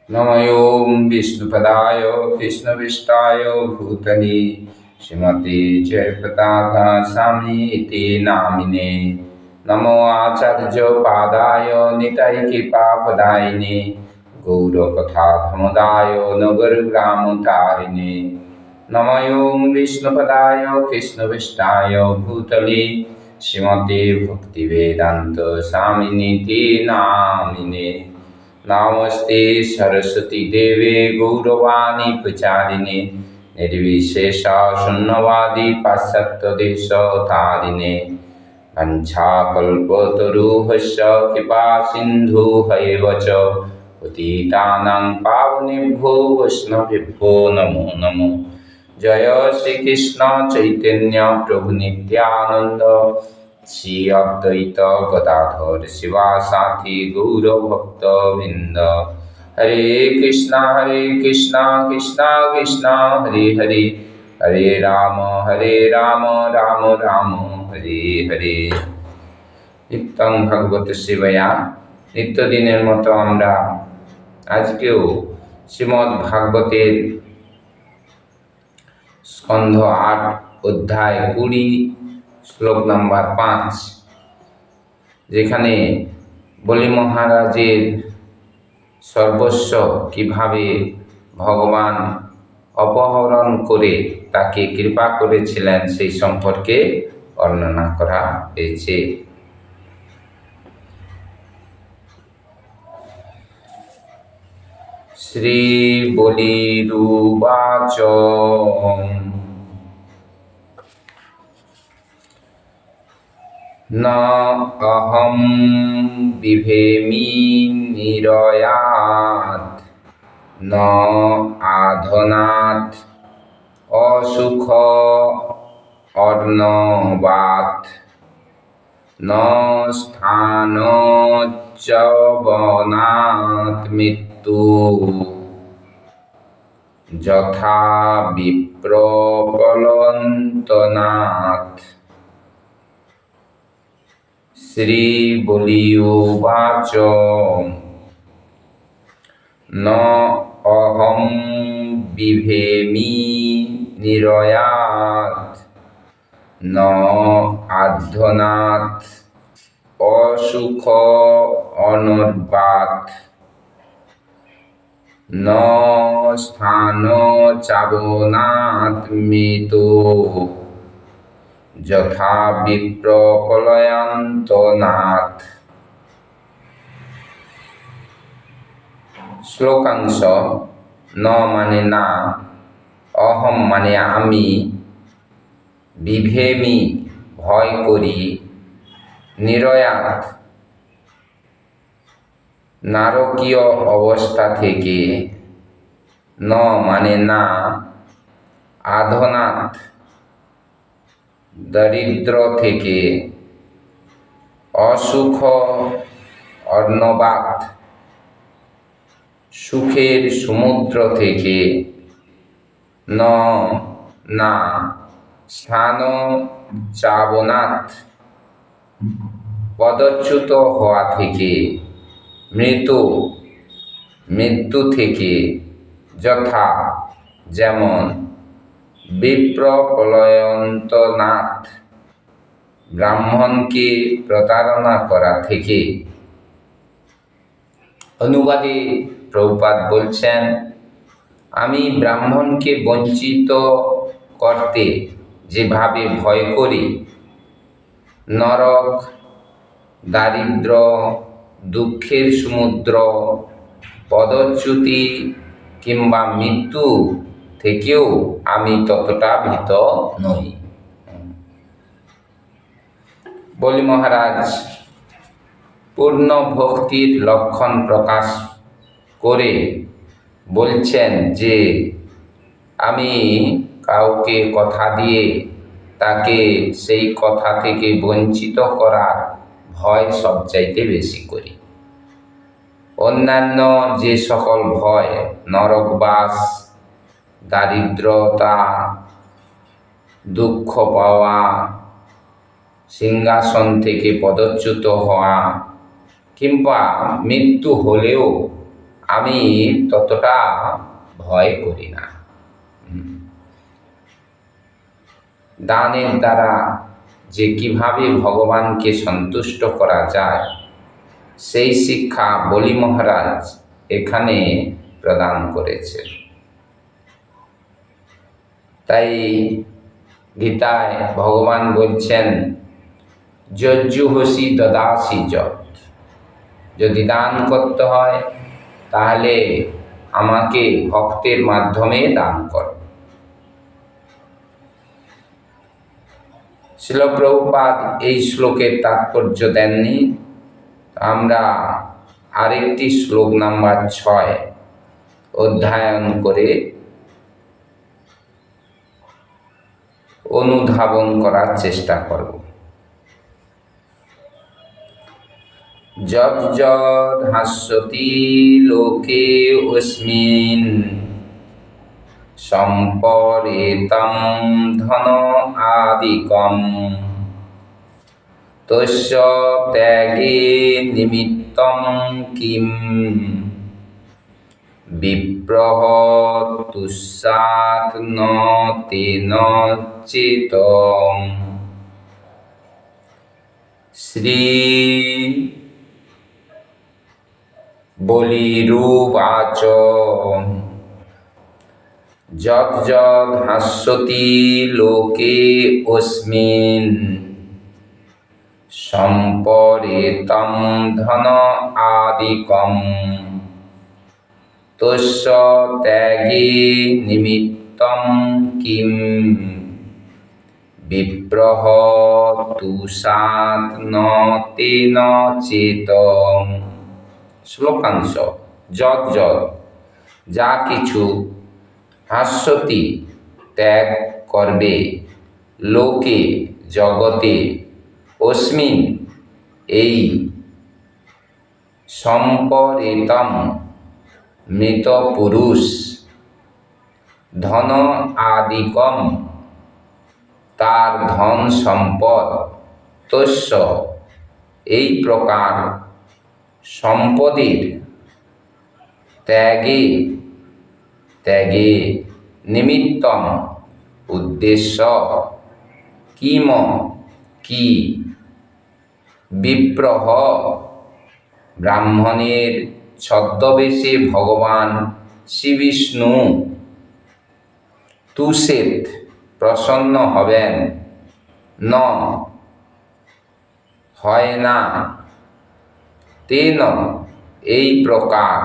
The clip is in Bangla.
नमो विष्णुपदाय कृष्णविष्टाय भूतले श्रीमते जयप्रताप स्वामीति नामिने। नमो आचार्योपाध्याय निताय कृपापदायिने गौरकथाधमदाय नगरग्रामतारिणे। नमो विष्णुपदाय कृष्णविष्टाय भूतले श्रीमते भक्तिवेदांत स्वामिनीति नामिने। नमस्ते सरस्वती देवे गौरवाणी प्रचारिणे निर्विशेषा शून्यवादी पाश्चात्यदेशतारिणे। वंशाकल्पतरुभ्यश्च कृपा सिन्धुभ्येव च पतितानां पावनेभ्यो वैष्णवेभ्यो नमो नमो। जय श्री कृष्ण चैतन्य प्रभु नित्यानंद श्री अद्वैत गदाधर शिवासाथी गौर भक्त वृंद। हरे कृष्णा कृष्णा कृष्णा हरे हरे, हरे राम राम राम हरे हरे। নিত্যং ভাগবত সেবায়া। নিত্যদিনের মতো আমরা আজকেও শ্রীমদ্ ভাগবতের স্কন্ধ ৮ অধ্যায় ২০ শ্লোক নাম্বার ৫, যেখানে বলি মহারাজের সর্বস্ব কিভাবে ভগবান অপহরণ করে তাকে কৃপা করেছিলেন সেই সম্পর্কে বর্ণনা করা হয়েছে। শ্রী বলিরুবাচ न अहं बिभेमि निरयात् न आधनात् असुख अर्णवात् न स्थानच्च वनात् मृत्यु यथा विप्रकलन्तनात्। श्री बलिउवाच न अहं बिभेमि निरयात् न आधनात् असुख अनर्वात् न स्थानचावनात् मृतो যথা বিপ্র প্রলয়ান্তনাথ। শ্লোকাংশ। ন মানে না, অহম মানে আমি, বিভেমি ভয় করি, নিরয়াত নারকীয় অবস্থা থেকে, ন মানে না, আধনাথ দরিদ্র থেকে, অসুখ অর্ণবাত সুখের সমুদ্র থেকে, ন না স্থান চাবনাথ পদচ্যুত হওয়া থেকে, মৃত্যু থেকে, যথা যেমন, বিপ্র প্রলয়ন্তনাথ ব্রাহ্মণকে প্রতারণা করা থেকে। অনুবাদে প্রভুপাদ বলছেন, আমি ব্রাহ্মণকে বঞ্চিত করতে যেভাবে ভয় করি, নরক, দারিদ্র, দুঃখের সমুদ্র, পদচ্যুতি কিংবা মৃত্যু থেকেও আমি ততটা ভীত নই। বলি মহারাজ পূর্ণ ভক্তির লক্ষণ প্রকাশ করে বলছেন যে আমি কাউকে কথা দিয়ে তাকে সেই কথা থেকে বঞ্চিত করার ভয় সবচাইতে বেশি করি। অন্যান্য যে সকল ভয়, নরকবাস, দারিদ্রতা, দুঃখ পাওয়া, সিংহাসন থেকে পদচ্যুত হওয়া কিংবা মৃত্যু হলেও আমি ততটা ভয় করি না। দানের দ্বারা যে কিভাবে ভগবানকে সন্তুষ্ট করা যায় সেই শিক্ষা বলি মহারাজ এখানে প্রদান করেছেন। তাই গীতায় ভগবান বলছেন, যজ্জুহসি দদাসি যৎ, যদি দান করতে হয় তাহলে আমাকে ভক্তের মাধ্যমে দান কর। শ্রীল প্রভুপাদ এই শ্লোকের তাৎপর্য দেননি। আমরা আরেকটি শ্লোক নাম্বার 6 অধ্যয়ন করে অনুধাবন করার চেষ্টা করব। যৎ যৎ হাস্যতি লোকে অস্মিন সম্পরেতম ধন আদিকম তস্য ত্যাগে নিমিত্তং কিম বিপ্রহ তুষ্যাৎ ন তেন চেতং। শ্রী বলিরুবাচ যৎ যৎ হাস্যতি লোকে অস্মিন সম্পরেতম ধন আদিকম তস্য ত্যাগে নিমিত্তং কিম বিপ্রহ তুষ্যাৎ ন তেন চেতং। শ্লোকাংশ। যৎ যৎ যা কিছু হাস্যতি ত্যাগ করবে, লোকে জগতে, অস্মিন এই, সম্পরেতম মৃত পুরুষ, ধন আদিকম তার ধন সম্পদ, তস্য এই প্রকার সম্পদের ত্যাগে ত্যাগে নিমিত্তম উদ্দেশ্য কিম কি বিপ্রহ ব্রাহ্মণের ছদ্মবেশে ভগবান শ্রীবিষ্ণু তুষেত প্রসন্ন হবেন, ন হয় না, তেন এই প্রকার